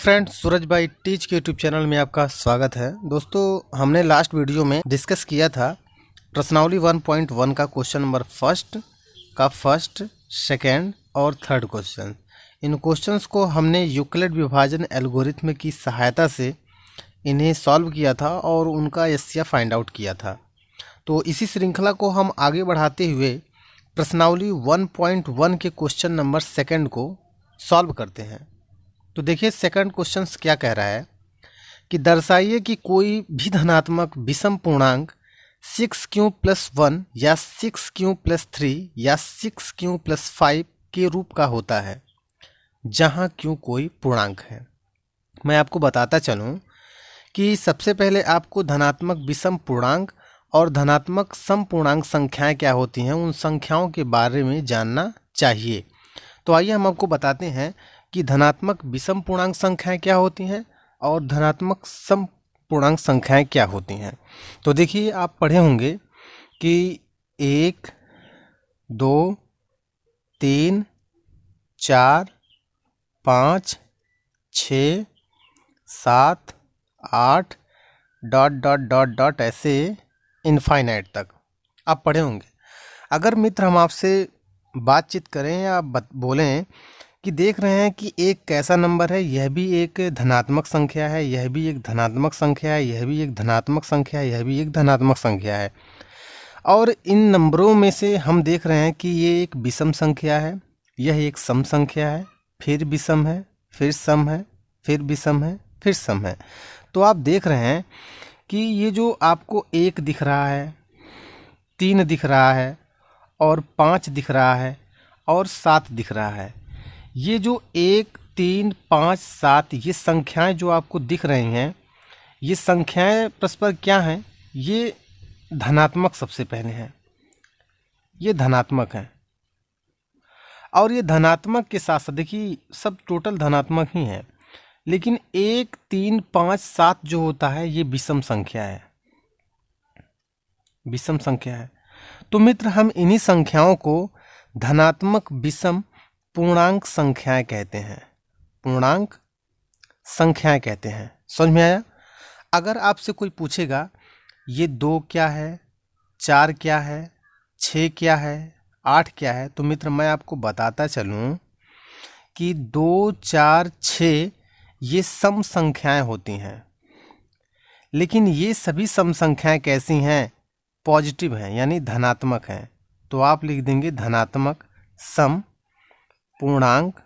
Friends, सूरज भाई teach के YouTube channel में आपका स्वागत है। दोस्तों, हमने लास्ट वीडियो में डिस्कस किया था प्रश्नावली 1.1 का क्वेश्चन नंबर फर्स्ट, सेकंड और थर्ड क्वेश्चन। इन क्वेश्चंस को हमने यूक्लिड विभाजन एल्गोरिथम की सहायता से इन्हें सॉल्व किया था और उनका एससीएफ फाइंड आउट किया था। तो इसी श्रृंखला को हम आगे बढ़ाते हुए प्रश्नावली 1.1 के क्वेश्चन नंबर सेकंड को सॉल्व करते हैं। तो देखिए सेकंड क्वेश्चन क्या कह रहा है कि दर्शाइए कि कोई भी धनात्मक विषम पूर्णांक 6q+1 या 6q+3 या 6q+5 के रूप का होता है जहां q कोई पूर्णांक है। मैं आपको बताता चलूं कि सबसे पहले आपको धनात्मक विषम पूर्णांक और धनात्मक सम पूर्णांक संख्याएं क्या होती हैं उन संख्याओं के बारे में जानना चाहिए। तो आइए हम आपको बताते हैं कि धनात्मक विषम पूर्णांक संख्याएं क्या होती हैं और धनात्मक सम पूर्णांक संख्याएं क्या होती हैं। तो देखिए, आप पढ़े होंगे कि 1, 2, 3, 4, 5, 6, 7, 8 ... ऐसे इनफाइनाइट तक आप पढ़े होंगे। अगर मित्र हम आपसे बातचीत करें या बोलें कि देख रहे हैं कि एक कैसा नंबर है, यह भी एक धनात्मक संख्या है, यह भी एक धनात्मक संख्या है, यह भी एक धनात्मक संख्या है, यह भी एक धनात्मक संख्या है, और इन नंबरों में से हम देख रहे हैं कि ये एक विषम संख्या है, यह एक सम संख्या है, फिर विषम है, फिर सम है, फिर विषम है, फिर सम है। तो आप देख रहे हैं कि ये जो आपको 1 दिख रहा है, 3 दिख रहा है और 5 दिख रहा है और 7 दिख रहा है, ये जो 1, 3, 5, 7 ये संख्याएं जो आपको दिख रही हैं, ये संख्याएं परस्पर क्या हैं? ये धनात्मक सबसे पहले हैं, ये धनात्मक हैं। और ये धनात्मक के साथ साथ देखिए सब टोटल धनात्मक ही हैं, लेकिन 1, 3, 5, 7 जो होता है ये विषम संख्या है, विषम संख्या है। तो मित्र हम इन्हीं संख्याओं को धनात्मक विषम पूर्णांक संख्याएं कहते हैं, पूर्णांक संख्याएं कहते हैं। समझ में आया? अगर आपसे कोई पूछेगा ये 2 क्या है, 4 क्या है, 6 क्या है, 8 क्या है, तो मित्र मैं आपको बताता चलूं कि 2, 4, 6 ये सम संख्याएं होती हैं, लेकिन ये सभी सम संख्याएं कैसी हैं? पॉजिटिव हैं, यानी धनात्मक हैं। तो आप लिख देंगे धनात्मक सम पूर्णांक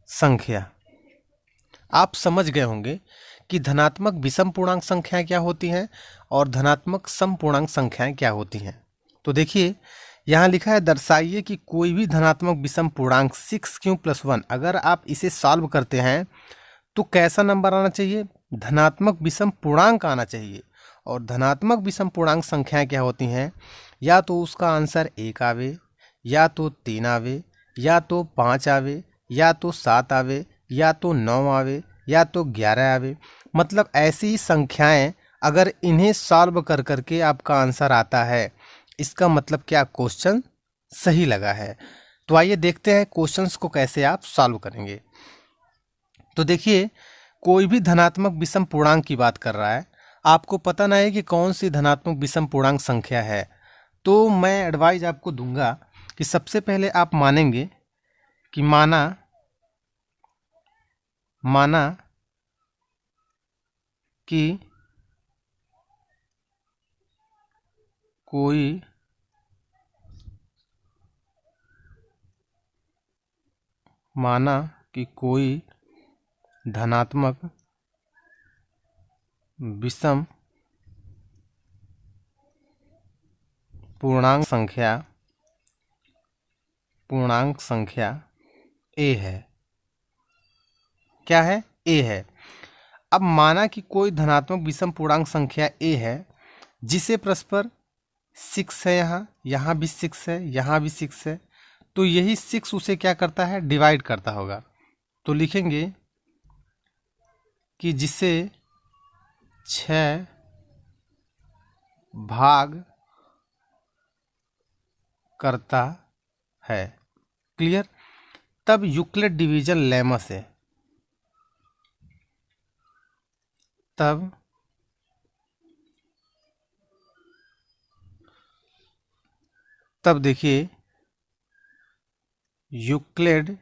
संख्या। आप समझ गए होंगे कि धनात्मक विषम पूर्णांक संख्याएं क्या होती हैं और धनात्मक सम पूर्णांक संख्याएं क्या होती हैं। तो देखिए यहाँ लिखा है दर्शाइए कि कोई भी धनात्मक विषम पूर्णांक 6q+1, अगर आप इसे सॉल्व करते हैं तो कैसा नंबर आना चाहिए? धनात्मक विषम पूर्णांक आना चाहिए। और धनात्मक विषम पूर्णांक संख्याएं क्या होती हैं? या तो उसका आंसर 1 आवे, या तो 3 आवे, या तो 5 आवे, या तो 7 आवे, या तो 9 आवे, या तो 11 आवे। मतलब ऐसी ही संख्याएं अगर इन्हें सॉल्व कर करके आपका आंसर आता है, इसका मतलब क्या क्वेश्चन सही लगा है। तो आइए देखते हैं क्वेश्चंस को कैसे आप सॉल्व करेंगे। तो देखिए कोई भी धनात्मक विषम पूर्णांक की बात कर रहा है, आपको पता ना है कि कौन सी धनात्मक विषम पूर्णांक संख्या है, तो मैं एडवाइज आपको दूंगा कि सबसे पहले आप मानेंगे कि माना कि कोई धनात्मक विषम पूर्णांक संख्या a है। क्या है? a है। अब माना कि कोई धनात्मक विषम पूर्णांक संख्या a है जिसे परस्पर 6 है, यहाँ भी 6 है, यहाँ भी 6 है, तो यही 6 उसे क्या करता है? डिवाइड करता होगा। तो लिखेंगे कि जिसे 6 भाग करता है। क्लियर? तब यूक्लिड डिवीजन लेमा से तब देखिए यूक्लिड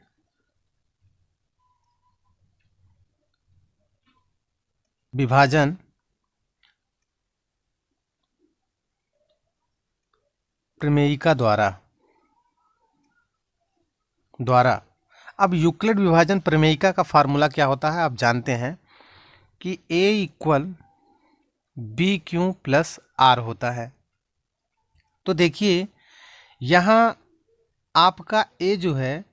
विभाजन प्रमेयिका द्वारा अब यूक्लिड विभाजन प्रमेयिका का फार्मूला क्या होता है आप जानते हैं कि A equal B Q plus R होता है। तो देखिए यहाँ आपका A जो है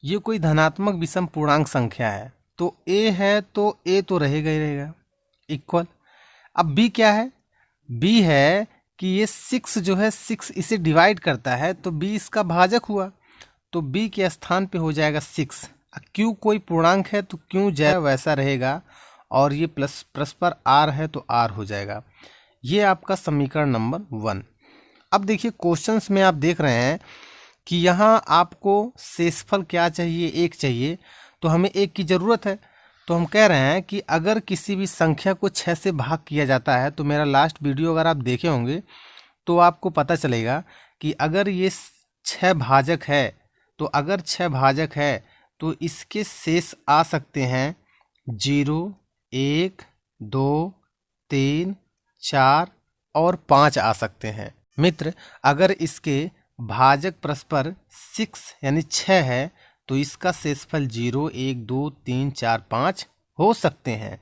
ये कोई धनात्मक विषम पूर्णांक संख्या है, तो A है तो A तो रहेगा ही रहेगा इक्वल। अब B क्या है, B है कि ये 6 जो है 6 इसे डिवाइड करता है तो B इसका भाजक हुआ, तो B के स्थान पे हो जाएगा 6। Q कोई पूर्णांक है तो Q जैसा वैसा रहेगा, और ये प्लस पर R है तो R हो जाएगा। ये आपका समीकरण नंबर 1। अब देखिए क्वेश्चंस में आप देख रहे हैं कि यहाँ आपको शेषफल क्या चाहिए, 1 चाहिए, तो हमें 1 की ज़रूरत है। तो हम कह रहे हैं कि अगर किसी भी संख्या को 6 से भाग किया जाता है, तो मेरा लास्ट वीडियो अगर आप देखे होंगे तो आपको पता चलेगा कि अगर ये 6 भाजक है, तो अगर 6 भाजक है तो इसके शेष आ सकते हैं 0, 1, 2, 3, 4 और 5 आ सकते हैं। मित्र अगर इसके भाजक परस्पर 6 यानी 6 है तो इसका शेषफल 0, 1, 2, 3, 4, 5 हो सकते हैं।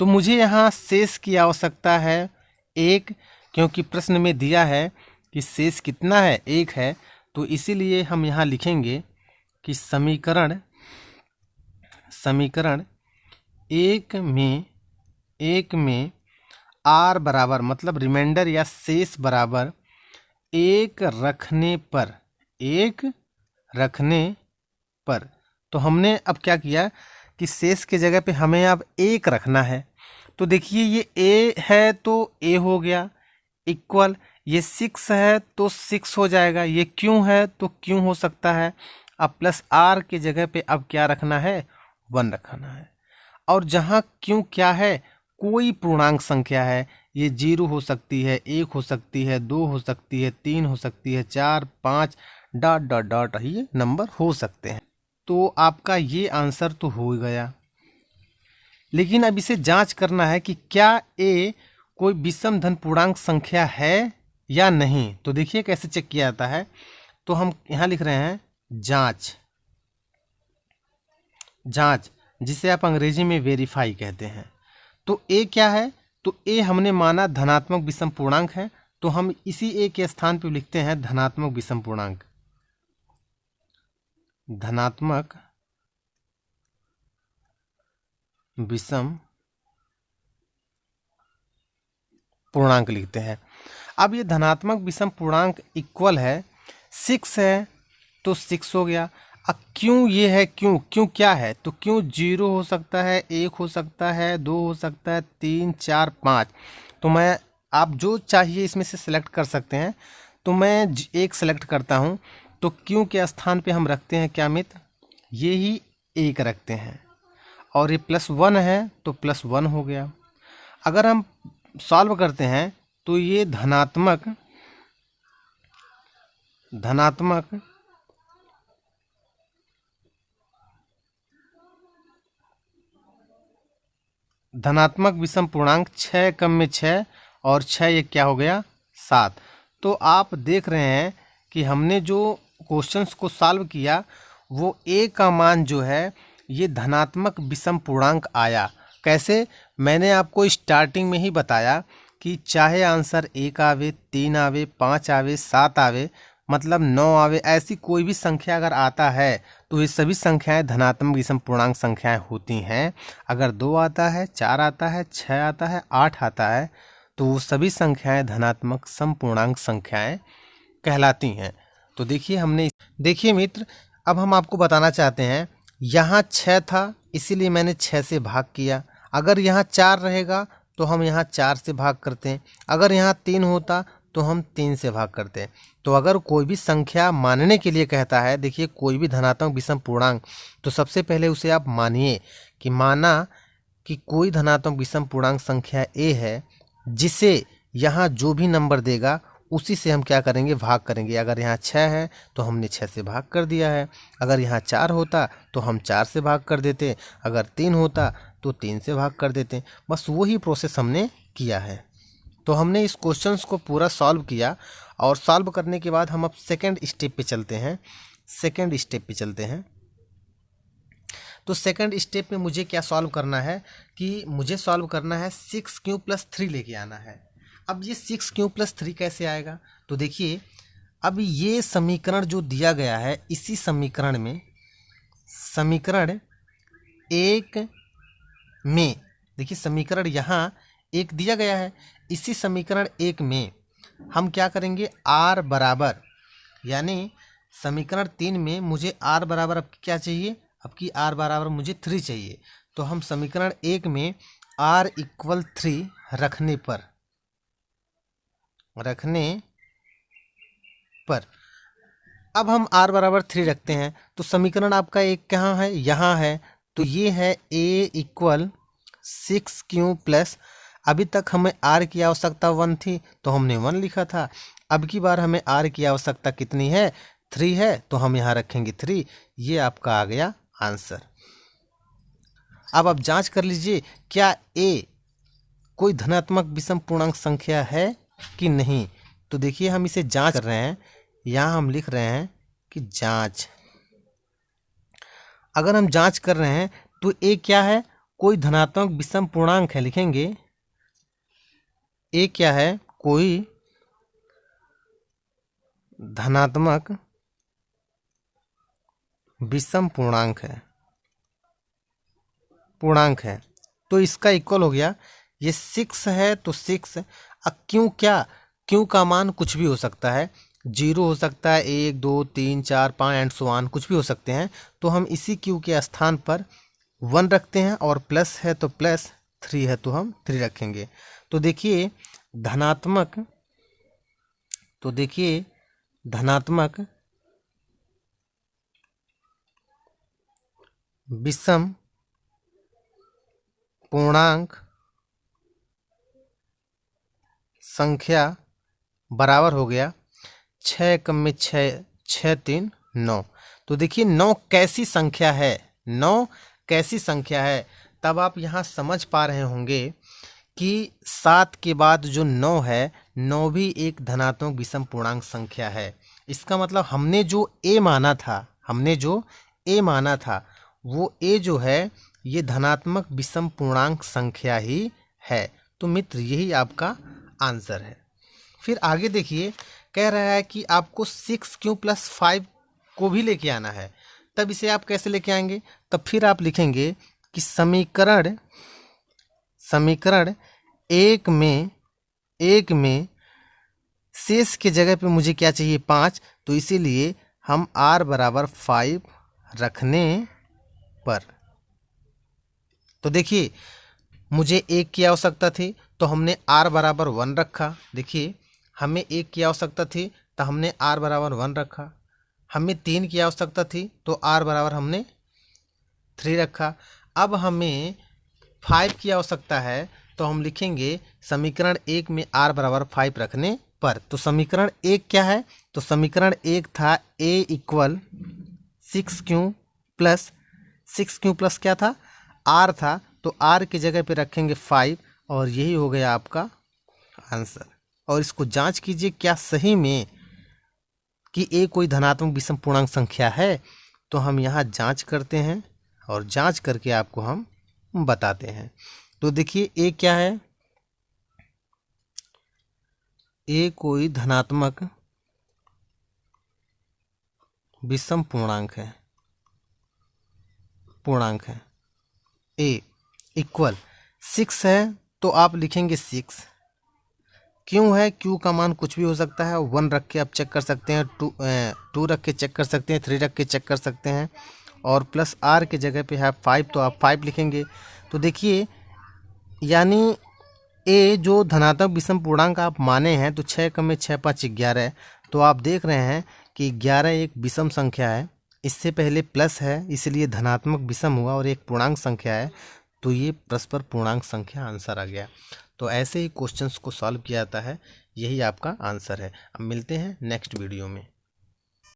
तो मुझे यहाँ शेष की आवश्यकता है 1, क्योंकि प्रश्न में दिया है कि शेष कितना है, 1 है। तो इसीलिए हम यहाँ लिखेंगे कि समीकरण 1 में R बराबर मतलब रिमाइंडर या शेष बराबर 1 रखने पर तो हमने अब क्या किया कि शेष के जगह पे हमें अब 1 रखना है। तो देखिए ये A है तो A हो गया इक्वल, ये 6 है तो 6 हो जाएगा, ये Q है तो Q हो सकता है। अब प्लस R के जगह पे अब क्या रखना है, 1 रखना है। और जहाँ Q क्या है, कोई पूर्णांक संख्या है, ये 0 हो सकती है, 1 हो सकती है, 2 हो सकती है, 3 हो सकती है, 4, 5 डॉट डॉट डॉट ये नंबर हो सकते हैं। तो आपका ये आंसर तो हो गया, लेकिन अब इसे जांच करना है कि क्या A कोई विषम धन पूर्णांक संख्या है या नहीं। तो देखिए कैसे चेक किया जाता है। तो हम यहाँ लिख रहे हैं जांच, जिसे आप अंग्रेजी में वेरीफाई कहते हैं। तो A क्या है, तो A हमने माना धनात्मक विषम पूर्णांक है, तो हम इसी A के स्थान पर लिखते हैं धनात्मक विषम पूर्णांक। धनात्मक विषम पूर्णांक लिखते हैं। अब ये धनात्मक विषम पूर्णांक इक्वल है 6 है तो 6 हो गया। अब क्यों ये है, क्यों क्या है, तो क्यों 0 हो सकता है, 1 हो सकता है, 2 हो सकता है, 3, 4, 5। तो मैं आप जो चाहिए इसमें से सिलेक्ट कर सकते हैं। तो मैं 1 सेलेक्ट करता हूँ। तो क्यों के स्थान पे हम रखते हैं क्या मित्र, ये ही 1 रखते हैं, और ये +1 है तो +1 हो गया। अगर हम सॉल्व करते हैं तो ये धनात्मक विषम पूर्णांक 6 कम में 6 और 6 ये क्या हो गया 7। तो आप देख रहे हैं कि हमने जो क्वेश्चंस को सॉल्व किया वो A का मान जो है ये धनात्मक विषम पूर्णांक आया। कैसे, मैंने आपको स्टार्टिंग में ही बताया कि चाहे आंसर 1 आवे, 3 आवे, 5 आवे, 7 आवे, मतलब 9 आवे, ऐसी कोई भी संख्या अगर आता है तो ये सभी संख्याएं धनात्मक विषम पूर्णांक संख्याएं होती हैं। अगर 2 आता है, 4 आता है, 6 आता है, 8 आता है, तो वो सभी संख्याएं धनात्मक समपूर्णांक संख्याएं कहलाती हैं। तो देखिए मित्र, अब हम आपको बताना चाहते हैं, यहाँ 6 था इसीलिए मैंने 6 से भाग किया। अगर यहाँ 4 रहेगा तो हम यहाँ 4 से भाग करते हैं। अगर यहाँ 3 होता तो हम 3 से भाग करते हैं। तो अगर कोई भी संख्या मानने के लिए कहता है, देखिए कोई भी धनात्मक विषम पूर्णांक, तो सबसे पहले उसे आप मानिए कि माना कि कोई धनात्मक विषम पूर्णांक संख्या ए है जिसे यहाँ जो भी नंबर देगा उसी से हम क्या करेंगे, भाग करेंगे। अगर यहाँ 6 है तो हमने 6 से भाग कर दिया है, अगर यहाँ 4 होता तो हम 4 से भाग कर देते, अगर 3 होता तो 3 से भाग कर देते। बस वही प्रोसेस हमने किया है। तो हमने इस क्वेश्चंस को पूरा सॉल्व किया और सॉल्व करने के बाद हम अब सेकेंड स्टेप पे चलते हैं। तो सेकंड स्टेप में मुझे क्या सॉल्व करना है कि मुझे सॉल्व करना है 6q+3 लेके आना है। अब ये 6q+3 कैसे आएगा, तो देखिए अब ये समीकरण जो दिया गया है, इसी समीकरण में समीकरण 1 में देखिए समीकरण यहाँ 1 दिया गया है, इसी समीकरण 1 में हम क्या करेंगे, r बराबर, यानी समीकरण 3 में मुझे r बराबर अब क्या चाहिए, अब की r बराबर मुझे 3 चाहिए। तो हम समीकरण 1 में r = 3 रखने पर अब हम r बराबर 3 रखते हैं तो समीकरण आपका एक कहाँ है, यहाँ है। तो ये है a = 6q+, अभी तक हमें r की आवश्यकता 1 थी तो हमने 1 लिखा था। अब की बार हमें r की आवश्यकता कितनी है, 3 है, तो हम यहाँ रखेंगे 3। ये आपका आ गया आंसर। अब आप जांच कर लीजिए क्या a कोई धनात्मक विषम पूर्णांक संख्या है कि नहीं। तो देखिए हम इसे जांच कर रहे हैं, यहाँ हम लिख रहे हैं कि जांच। अगर हम जांच कर रहे हैं तो a क्या है, कोई धनात्मक विषम पूर्णांक है, लिखेंगे a क्या है, कोई धनात्मक विषम पूर्णांक है। तो इसका इक्वल हो गया, ये 6 है तो 6। अब क्यों, क्या क्यों का मान कुछ भी हो सकता है, 0 हो सकता है, 1 2 3 4 5 एंड सो ऑन, कुछ भी हो सकते हैं। तो हम इसी क्यू के स्थान पर 1 रखते हैं और प्लस है तो प्लस, 3 है तो हम 3 रखेंगे। तो देखिए धनात्मक विषम पूर्णांक संख्या बराबर हो गया 6 कम में 6, 6 3 9। तो देखिए 9 कैसी संख्या है, 9 कैसी संख्या है। तब आप यहाँ समझ पा रहे होंगे कि 7 के बाद जो 9 है, 9 भी एक धनात्मक विषम पूर्णांक संख्या है। इसका मतलब हमने जो a माना था वो a जो है ये धनात्मक विषम पूर्णांक संख्या ही है। तो मित्र यही आपका आंसर है। फिर आगे देखिए, कह रहा है कि आपको 6q+5 को भी लेके आना है। तब इसे आप कैसे लेके आएंगे, तब फिर आप लिखेंगे कि समीकरण 1 में शेष के जगह पे मुझे क्या चाहिए, 5। तो इसीलिए हम r बराबर 5 रखने पर, तो देखिए मुझे 1 की आवश्यकता थी तो हमने r बराबर 1 रखा। देखिए हमें 1 की आवश्यकता थी तो हमने r बराबर 1 रखा। हमें 3 की आवश्यकता थी तो r बराबर हमने 3 रखा। अब हमें 5 की आवश्यकता है तो हम लिखेंगे समीकरण 1 में r बराबर 5 रखने पर। तो समीकरण 1 क्या है, तो समीकरण 1 था a = 6q+, क्या था, r था। तो r की जगह पे रखेंगे 5 और यही हो गया आपका आंसर। और इसको जांच कीजिए क्या सही में कि a कोई धनात्मक विषम पूर्णांक संख्या है। तो हम यहाँ जांच करते हैं और जांच करके आपको हम बताते हैं। तो देखिए a क्या है, a कोई धनात्मक विषम पूर्णांक है। a = 6 है तो आप लिखेंगे 6। क्यों है, q का मान कुछ भी हो सकता है, 1 रख के आप चेक कर सकते हैं, 2 रख के चेक कर सकते हैं, 3 रख के चेक कर सकते हैं, और प्लस r के जगह पे है 5 तो आप 5 लिखेंगे। तो देखिए यानी a जो धनात्मक विषम पूर्णांक आप माने हैं, तो 6 कम में 6 5 11। तो आप देख रहे हैं कि 11 एक विषम संख्या है, इससे पहले प्लस है इसलिए धनात्मक विषम हुआ और एक पूर्णांक संख्या है। तो ये परस्पर पूर्णांक संख्या आंसर आ गया। तो ऐसे ही क्वेश्चंस को सॉल्व किया जाता है, यही आपका आंसर है। अब मिलते हैं नेक्स्ट वीडियो में।